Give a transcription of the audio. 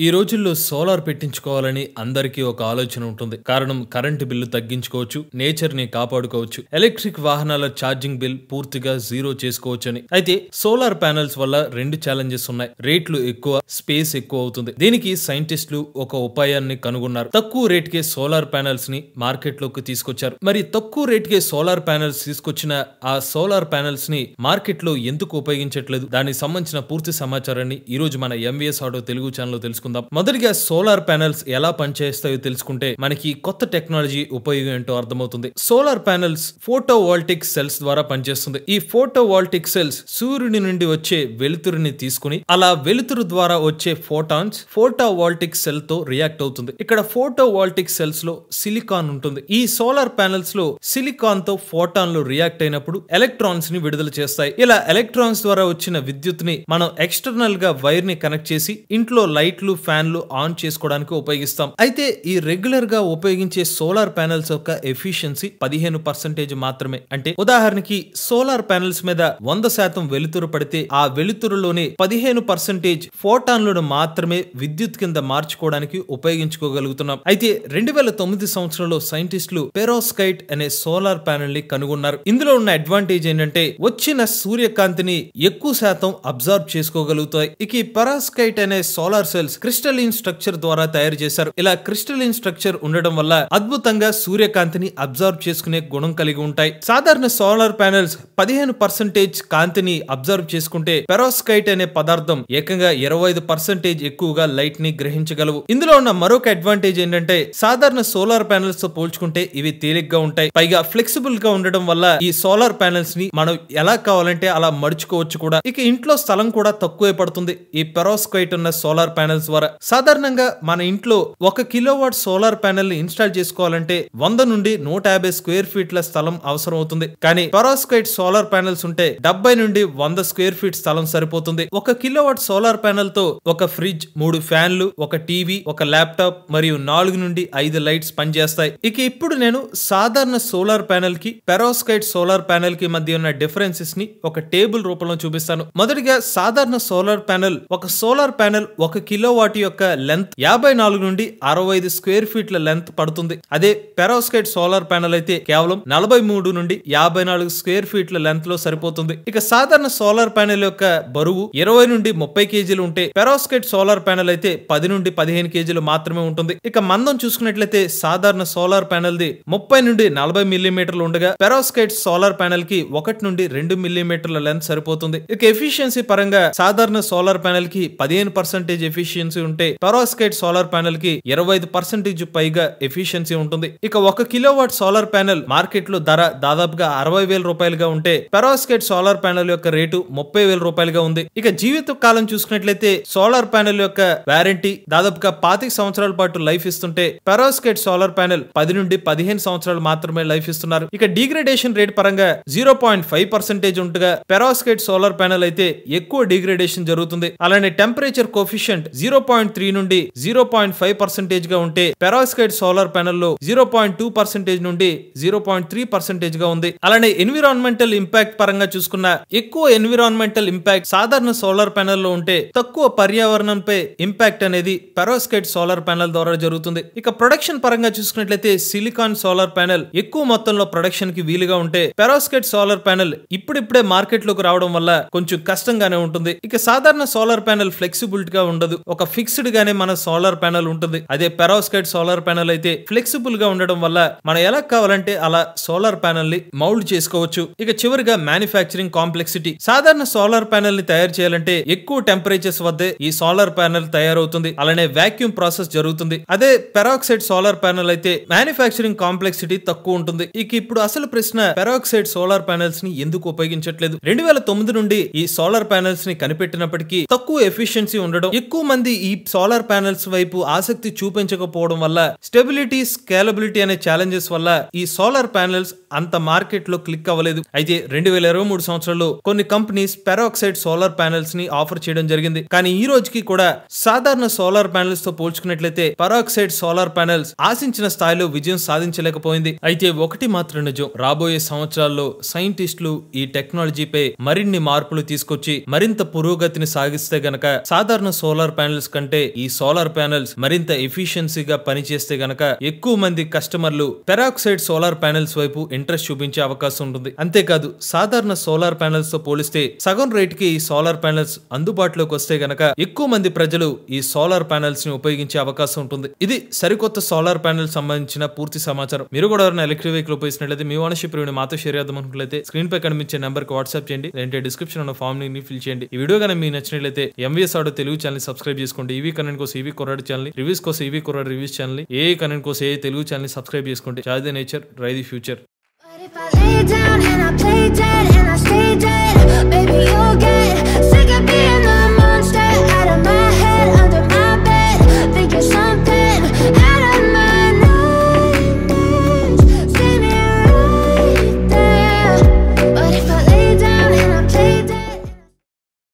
ఈ రోజుల్లో సోలార్ పెట్టించుకోవాలని అందరికీ ఒక ఆలోచన ఉంటుంది. కారణం కరెంటు బిల్లు తగ్గించుకోవచ్చు, నేచర్ ని కాపాడుకోవచ్చు, ఎలక్ట్రిక్ వాహనాల ఛార్జింగ్ బిల్ పూర్తిగా జీరో చేసుకోవచ్చని. అయితే సోలార్ ప్యానెల్స్ వల్ల రెండు ఛాలెంజెస్ ఉన్నాయి. రేట్లు ఎక్కువ, స్పేస్ ఎక్కువ అవుతుంది. దీనికి సైంటిస్టులు ఒక ఉపాయాన్ని కనుగొన్నారు. తక్కువ రేటుకే సోలార్ ప్యానెల్స్ ని మార్కెట్ లోకి తీసుకొచ్చారు. మరి తక్కువ రేటుకే సోలార్ ప్యానెల్స్ తీసుకొచ్చిన ఆ సోలార్ ప్యానెల్స్ ని మార్కెట్ లో ఎందుకు ఉపయోగించట్లేదు, దానికి సంబంధించిన పూర్తి సమాచారాన్ని ఈ రోజు మన ఎంవీఎస్ ఆటో తెలుగు ఛానల్ లో తెలుసుకుందాం. మొదటిగా సోలార్ ప్యానెల్స్ ఎలా పనిచేస్తాయో తెలుసుకుంటే మనకి కొత్త టెక్నాలజీ ఉపయోగం ఏంటో అర్థమవుతుంది. సోలార్ ప్యానెల్స్ ఫోటోవోల్టిక్ సెల్స్ ద్వారా పనిచేస్తుంది. ఈ ఫోటోవోల్టిక్ సెల్స్ సూర్యుడి నుండి వచ్చే వెలుతురుని తీసుకుని అలా వెలుతురు ద్వారా వచ్చే ఫోటాన్స్ ఫోటోవోల్టిక్ సెల్ తో రియాక్ట్ అవుతుంది. ఇక్కడ ఫోటోవోల్టిక్ సెల్స్ లో సిలికాన్ ఉంటుంది. ఈ సోలార్ ప్యానెల్స్ లో సిలికాన్ తో ఫోటాన్లు రియాక్ట్ అయినప్పుడు ఎలక్ట్రాన్స్ ని విడుదల చేస్తాయి. ఇలా ఎలక్ట్రాన్స్ ద్వారా వచ్చిన విద్యుత్ ని మనం ఎక్స్టర్నల్ గా వైర్ ని కనెక్ట్ చేసి ఇంట్లో లైట్లు, ఫ్యాన్లు ఆన్ చేసుకోవడానికి ఉపయోగిస్తాం. అయితే ఈ రెగ్యులర్ గా ఉపయోగించే సోలార్ ప్యానెల్స్ యొక్క ఎఫిషియన్సీ 15% మాత్రమే. అంటే ఉదాహరణకి సోలార్ ప్యానెల్స్ మీద 100% వెలుతురు పడితే ఆ వెలుతురులోనే 15% ఫోటాన్లను మాత్రమే విద్యుత్ కింద మార్చుకోవడానికి ఉపయోగించుకోగలుగుతున్నాం. అయితే 2009 సంవత్సరంలో సైంటిస్టులు పెరోస్కైట్ అనే సోలార్ ప్యానెల్ ని కనుగొన్నారు. ఇందులో ఉన్న అడ్వాంటేజ్ ఏంటంటే వచ్చిన సూర్యకాంతిని ఎక్కువ శాతం అబ్జర్వ్ చేసుకోగలుగుతాయి. ఇక ఈ పెరోస్కైట్ అనే సోలార్ సెల్స్ క్రిస్టలిన్ స్ట్రక్చర్ ద్వారా తయారు చేశారు. ఇలా క్రిస్టలిన్ స్ట్రక్చర్ ఉండడం వల్ల అద్భుతంగా సూర్యకాంతిని అబ్జర్వ్ చేసుకునే గుణం కలిగి ఉంటాయి. సాధారణ సోలార్ ప్యానెల్స్ 15% కాంతిని అబ్జర్వ్ చేసుకుంటే పెరోస్కైట్ అనే పదార్థం ఏకంగా 25% ఎక్కువగా లైట్ ని గ్రహించగలవు. ఇందులో ఉన్న మరొక అడ్వాంటేజ్ ఏంటంటే సాధారణ సోలార్ ప్యానెల్స్ తో పోల్చుకుంటే ఇవి తేలిగ్గా ఉంటాయి. పైగా ఫ్లెక్సిబుల్ గా ఉండడం వల్ల ఈ సోలార్ ప్యానెల్స్ ని మనం ఎలా కావాలంటే అలా మడుచుకోవచ్చు కూడా. ఇక ఇంట్లో స్థలం కూడా తక్కువే పడుతుంది ఈ పెరోస్కైట్ ఉన్న సోలార్ ప్యానెల్స్ ద్వారా. సాధారణంగా మన ఇంట్లో 1 కిలోవాట్ సోలార్ ప్యానెల్ ని ఇన్స్టాల్ చేసుకోవాలంటే 100 నుండి 150 స్క్వేర్ ఫీట్ల స్థలం అవసరం అవుతుంది. కానీ పెరోస్కైట్ సోలార్ ప్యానెల్స్ ఉంటే 70 నుండి 100 స్క్వేర్ ఫీట్ స్థలం సరిపోతుంది. 1 కిలోవాట్ సోలార్ ప్యానెల్ తో ఒక ఫ్రిడ్జ్, 3 ఫ్యాన్లు, ఒక టీవీ, ఒక ల్యాప్టాప్ మరియు 4 నుండి 5 లైట్స్ పనిచేస్తాయి. ఇక ఇప్పుడు నేను సాధారణ సోలార్ ప్యానెల్ కి పెరోస్కైట్ సోలార్ ప్యానెల్ కి మధ్య ఉన్న డిఫరెన్సెస్ ని ఒక టేబుల్ రూపంలో చూపిస్తాను. మొదటిగా సాధారణ సోలార్ ప్యానెల్, ఒక సోలార్ ప్యానెల్ 1 కిలోవాట్ యొక్క లెంత్ 54 నుండి 65 స్క్వేర్ ఫీట్ల లెంత్ పడుతుంది. అదే పెరోస్కైట్ సోలార్ ప్యానెల్ అయితే కేవలం 43 నుండి 54 స్క్వేర్ ఫీట్ల లెంత్ లో సరిపోతుంది. ఇక సాధారణ సోలార్ ప్యానెల్ యొక్క బరువు 20 నుండి 30 కేజీలు ఉంటే పెరోస్కైట్ సోలార్ ప్యానెల్ అయితే 10 నుండి 15 కేజీలు మాత్రమే ఉంటుంది. ఇక మందం చూసుకున్నట్లయితే సాధారణ సోలార్ ప్యానెల్ ది 30 నుండి 40 మిల్లీమీటర్లు ఉండగా పెరోస్కైట్ సోలార్ ప్యానెల్ కి 1 నుండి 2 మిల్లీమీటర్ల లెంత్ సరిపోతుంది. ఇక ఎఫిషియన్సీ పరంగా సాధారణ సోలార్ ప్యానెల్ కి 15% ఎఫిషియన్సీ ఉంటే పెరోస్కైట్ సోలార్ ప్యానెల్ కి 25% పైగా ఎఫిషియన్సీ ఉంటుంది. ఇక 1 కిలోవాట్ సోలార్ ప్యానెల్ మార్కెట్ లో ధర దాదాపుగా 60,000 రూపాయలుగా ఉంటే పెరోస్కైట్ సోలార్ ప్యానెల్ యొక్క రేటు 30,000 రూపాయలుగా ఉంది. ఇక జీవిత కాలం చూసుకున్నట్లయితే సోలార్ ప్యానెల్ యొక్క వారంటీ దాదాపుగా 25 సంవత్సరాల పాటు లైఫ్ ఇస్తుంటే పెరోస్కైట్ సోలార్ ప్యానెల్ 10 నుండి 15 సంవత్సరాలు మాత్రమే లైఫ్ ఇస్తున్నారు. ఇక డిగ్రేడేషన్ రేట్ పరంగా 0.5% ఉండగా పెరోస్కైట్ సోలార్ ప్యానెల్ అయితే ఎక్కువ డిగ్రేడేషన్ జరుగుతుంది. అలానే టెంపరేచర్ కోఎఫిషియంట్ 0.3 నుండి 0.5% గా ఉంటే పెరోస్కైట్ సోలార్ ప్యానెల్ లో 0.2% నుండి 0.3% గా ఉంది. అలానే ఎన్విరాన్మెంటల్ ఇంపాక్ట్ పరంగా చూసుకున్న ఎక్కువ ఎన్విరాన్మెంటల్ ఇంపాక్ట్ సాధారణ సోలార్ ప్యానెల్ లో ఉంటే తక్కువ పర్యావరణంపై ఇంపాక్ట్ అనేది పెరోస్కైట్ సోలార్ ప్యానెల్ ద్వారా జరుగుతుంది. ఇక ప్రొడక్షన్ పరంగా చూసుకున్నట్లయితే సిలికాన్ సోలార్ ప్యానెల్ ఎక్కువ మొత్తంలో ప్రొడక్షన్ కి వీలుగా ఉంటే పెరోస్కైట్ సోలార్ ప్యానెల్ ఇప్పుడిప్పుడే మార్కెట్ లోకి రావడం వల్ల కొంచెం కష్టంగానే ఉంటుంది. ఇక సాధారణ సోలార్ ప్యానెల్ ఫ్లెక్సిబిలిటీ గా ఉండదు, ఒక ఫిక్స్డ్ గానే మన సోలార్ ప్యానెల్ ఉంటుంది. అదే పెరోస్కైట్ సోలార్ ప్యానెల్ అయితే ఫ్లెక్సిబుల్ గా ఉండడం వల్ల మనం ఎలా కావాలంటే అలా సోలార్ ప్యానెల్ ని మౌల్డ్ చేసుకోవచ్చు. ఇక చివరిగా మ్యానుఫ్యాక్చరింగ్ కాంప్లెక్సిటీ. సాధారణ సోలార్ ప్యానెల్ ని తయారు చేయాలంటే ఎక్కువ టెంపరేచర్స్ వద్దే ఈ సోలార్ ప్యానెల్ తయారవుతుంది. అలానే వాక్యూమ్ ప్రాసెస్ జరుగుతుంది. అదే పెరాక్సైడ్ సోలార్ ప్యానెల్ అయితే మ్యానుఫ్యాక్చరింగ్ కాంప్లెక్సిటీ తక్కువ ఉంటుంది. ఇక ఇప్పుడు అసలు ప్రశ్న, పెరాక్సైడ్ సోలార్ ప్యానెల్స్ ని ఎందుకు ఉపయోగించట్లేదు? 2009 నుండి ఈ సోలార్ ప్యానెల్స్ ని కనిపెట్టినప్పటికీ తక్కువ ఎఫిషియన్సీ ఉండడం, ఎక్కువ మంది ఈ సోలార్ ప్యానెల్స్ వైపు ఆసక్తి చూపించకపోవడం వల్ల, స్టెబిలిటీ, స్కేలబిలిటీ అనే ఛాలెంజెస్ వల్ల ఈ సోలార్ ప్యానెల్స్ అంత మార్కెట్ లో క్లిక్ అవ్వలేదు. అయితే 2023 సంవత్సరంలో కొన్ని కంపెనీస్ పెరాక్సైడ్ సోలార్ ప్యానెల్స్ ని ఆఫర్ చేయడం జరిగింది. కానీ ఈ రోజుకి కూడా సాధారణ సోలార్ ప్యానెల్స్ తో పోల్చుకున్నట్లయితే పెరాక్సైడ్ సోలార్ ప్యానెల్స్ ఆశించిన స్థాయిలో విజయం సాధించలేకపోయింది. అయితే ఒకటి మాత్రం నిజం, రాబోయే సంవత్సరాల్లో సైంటిస్టులు ఈ టెక్నాలజీపై మరిన్ని మార్పులు తీసుకొచ్చి మరింత పురోగతిని సాగిస్తే గనక సాధారణ సోలార్ ప్యానెల్స్ ప్యానెల్స్ కంటే ఈ సోలార్ ప్యానెల్స్ మరింత ఎఫిషియన్సీగా పనిచేస్తే గనక ఎక్కువ మంది కస్టమర్లు పెరాక్సైడ్ సోలార్ ప్యానెల్స్ వైపు ఇంట్రెస్ట్ చూపించే అవకాశం ఉంటుంది. అంతేకాదు సాధారణ సోలార్ ప్యానెల్స్ తో పోలిస్తే సగం రేట్ కి ఈ సోలార్ ప్యానెల్స్ అందుబాటులోకి వస్తే గనక ఎక్కువ మంది ప్రజలు ఈ సోలార్ ప్యానెల్స్ ని ఉపయోగించే అవకాశం ఉంటుంది. ఇది సరికొత్త సోలార్ ప్యానెల్ సంబంధించిన పూర్తి సమాచారం. మీరు కూడా ఎవరైనా ఎలక్ట్రిక్ వెహికల్ ఉపయోగిస్తున్నట్లయితే మీ ఓనర్షిప్ రివ్యూని మాతో షేర్ చేద్దాం అనుకున్నట్లయితే స్క్రీన్ పై కనిపించే నెంబర్ కి వాట్సాప్ చేయండి, లేదంటే డిస్క్రిప్షన్ ఉన్న ఫామ్ ని ఫిల్ చేయండి. ఈ వీడియో కానీ మీకు నచ్చినట్లయితే MVS auto Telugu channel subscribe చేసుకోండి. ఈవీ కంటెంట్ కోసం ఈవీ కుర్రాడు ఛానల్, రివ్యూస్ కోసం ఈవీ కుర్రాడు రివ్యూస్ ఛానల్, ఏ కంటెంట్ కోసం ఏ తెలుగు ఛానల్ సబ్స్క్రైబ్ చేసుకోండి. Charge the nature, drive the future. If I lay down and I play dead and I stay dead, baby you'll get